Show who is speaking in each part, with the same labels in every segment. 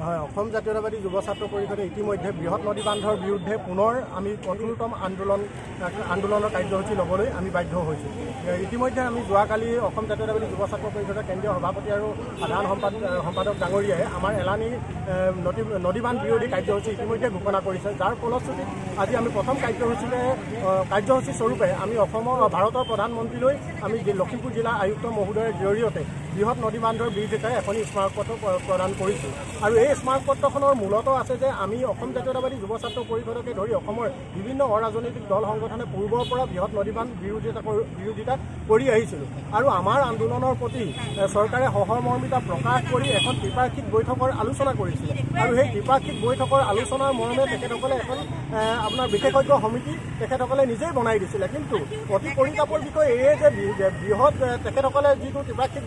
Speaker 1: হয় অসম জাতীয়তাবাদী যুৱ ছাত্ৰ পৰিষদে ইতিমধ্যে বৃহৎ নদী বান্ধৰ বিৰুদ্ধে পুনৰ আমি কঠোৰতম আন্দোলনৰ কাৰ্যসূচী ল'বলৈ আমি বাধ্য হৈছোঁ। ইতিমধ্যে আমি যোৱাকালি অসম জাতীয়তাবাদী যুৱ ছাত্ৰ পৰিষদৰ কেন্দ্ৰীয় সভাপতি আৰু সাধাৰণ সম্পাদক ডাঙৰীয়াই আমাৰ এলানি নদী বান্ধ বিৰোধী কাৰ্যসূচী ইতিমধ্যে ঘোষণা কৰিছে, যাৰ ফলশ্ৰুতিত আজি আমি প্ৰথম কাৰ্যসূচী স্বৰূপে আমি ভাৰতৰ প্ৰধানমন্ত্ৰীলৈ আমি লখিমপুৰ জিলা আয়ুক্ত মহোদয়ৰ জৰিয়তে বৃহৎ নদী বান্ধৰ বিৰোধিতাই এখনি স্মাৰকপত্ৰ প্ৰদান কৰিছোঁ। আৰু এই স্মাৰকপত্ৰখনৰ মূলতঃ আছে যে আমি অসম জাতীয়তাবাদী যুৱ ছাত্ৰ পৰিষদকে ধৰি অসমৰ বিভিন্ন অৰাজনৈতিক দল সংগঠনে পূৰ্বৰ পৰা বৃহৎ নদী বান্ধ বিৰোধিতা কৰি আহিছিলোঁ। আৰু আমাৰ আন্দোলনৰ প্ৰতি চৰকাৰে সহমৰ্মিতা প্ৰকাশ কৰি এখন ত্ৰিপাক্ষিক বৈঠকৰ আলোচনা কৰিছিলে। আৰু সেই ত্ৰিপাক্ষিক বৈঠকৰ আলোচনাৰ মৰ্মে তেখেতসকলে এখন আপোনাৰ বিশেষজ্ঞ সমিতি তেখেতসকলে নিজেই বনাই দিছিলে। কিন্তু অতি পৰিতাপৰ বিষয় এয়ে যে বৃহৎ তেখেতসকলে যিটো ত্ৰিপাক্ষিক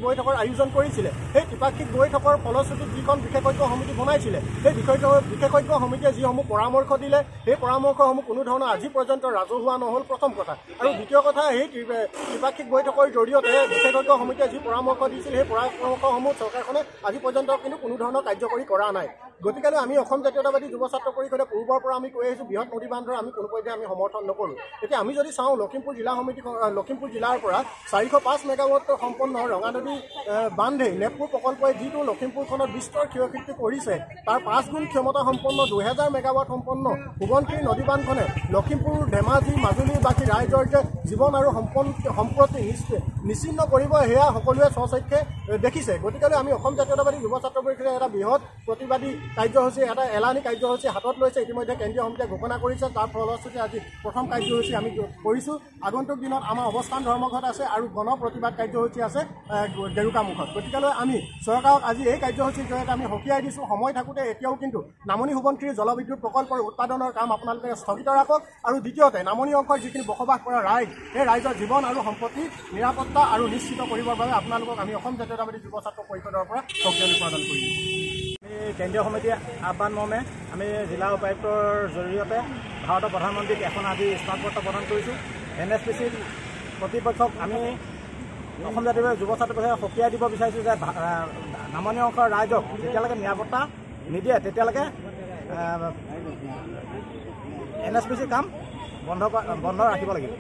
Speaker 1: বৈঠকৰ আয়োজন কৰিছিলে, সেই ত্ৰিপাক্ষিক বৈঠকৰ ফলশ্ৰুতিত যিখন বিশেষজ্ঞ সমিতি বনাইছিলে, সেই বিশেষজ্ঞ সমিতিয়ে যিসমূহ পৰামৰ্শ দিলে, সেই পৰামৰ্শসমূহ কোনো ধৰণৰ আজি পৰ্যন্ত ৰাজহুৱা নহ'ল, প্ৰথম কথা। আৰু দ্বিতীয় কথা, সেই ত্ৰিপাক্ষিক বৈঠকৰ জৰিয়তে বিশেষজ্ঞ সমিতিয়ে যি পৰামৰ্শ দিছিল, সেই পৰামৰ্শসমূহ চৰকাৰখনে আজি পৰ্যন্ত কিন্তু কোনো ধৰণৰ কাৰ্যকৰী কৰা নাই। গতিকে আমি অসম জাতীয়তাবাদী যুৱ ছাত্ৰ পৰিষদে পূৰ্বৰ পৰা আমি কৈ আহিছোঁ বৃহৎ নদী বান্ধৰ আমি কোনো পৰ্যায়ে আমি সমৰ্থন নকৰোঁ। এতিয়া আমি যদি চাওঁ লখিমপুৰ জিলাৰ পৰা 405 মেগাৱাট সম্পন্ন ৰঙানদী বান্ধে নেপপুৰ প্ৰকল্পই যিটো লখিমপুৰখনত বিস্তৰ ক্ষয়ক্ষতি কৰিছে, তাৰ 5 গুণ ক্ষমতা সম্পন্ন 2000 মেগাৱাট সম্পন্ন সোৱণশিৰি নদী বান্ধখনে লখিমপুৰ, ধেমাজি, মাজুলীৰ বাকী ৰাইজৰ যে জীৱন আৰু সম্পত্তি নিশ্চিন্ন কৰিব, সেয়া সকলোৱে স্বচক্ষে দেখিছে। গতিকে আমি অসম জাতীয়তাবাদী যুৱ ছাত্ৰ পৰিষদে এটা বৃহৎ প্ৰতিবাদী কাৰ্যসূচী, এটা এলানি কাৰ্যসূচী হাতত লৈছে। ইতিমধ্যে কেন্দ্ৰীয় সমিতিয়ে ঘোষণা কৰিছে, তাৰ ফলশ্ৰুতিতে আজি প্ৰথম কাৰ্যসূচী আমি কৰিছোঁ। আগন্তুক দিনত আমাৰ অৱস্থান ধৰ্মঘট আছে আৰু গণ প্ৰতিবাদ কাৰ্যসূচী আছে গেৰুকামুখত। গতিকে আমি চৰকাৰক আজি এই কাৰ্যসূচীৰ জৰিয়তে আমি সকীয়াই দিছোঁ, সময় থাকোঁতে এতিয়াও কিন্তু নামনি সোৱণশিৰি জলবিদ্যুৎ প্ৰকল্পৰ উৎপাদনৰ কাম আপোনালোকে স্থগিত ৰাখক। আৰু দ্বিতীয়তে নামনি অংশৰ যিখিনি বসবাস কৰা ৰাইজ, সেই ৰাইজৰ জীৱন আৰু সম্পত্তি নিৰাপত্তা আৰু নিশ্চিত কৰিবৰ বাবে আপোনালোকক আমি অসম জাতীয়তাবাদী যুৱ ছাত্ৰ পৰিষদৰ পৰা সক্ৰিয় প্ৰদান কৰিছোঁ। আমি কেন্দ্ৰীয় সমিতিৰ আহ্বান মৰ্মে আমি জিলা উপায়ুক্তৰ জৰিয়তে ভাৰতৰ প্ৰধানমন্ত্ৰীক এখন আজি স্মাৰকপত্ৰ প্ৰদান কৰিছোঁ। NSPCৰ কৰ্তৃপক্ষক আমি অসম জাতীয়তাবাদী যুৱ ছাত্ৰ পৰিষদে সকীয়াই দিব বিচাৰিছোঁ যে নামনি অংশৰ ৰাইজক যেতিয়ালৈকে নিৰাপত্তা নিদিয়ে তেতিয়ালৈকে NSPCৰ কাম বন্ধ ৰাখিব লাগিব।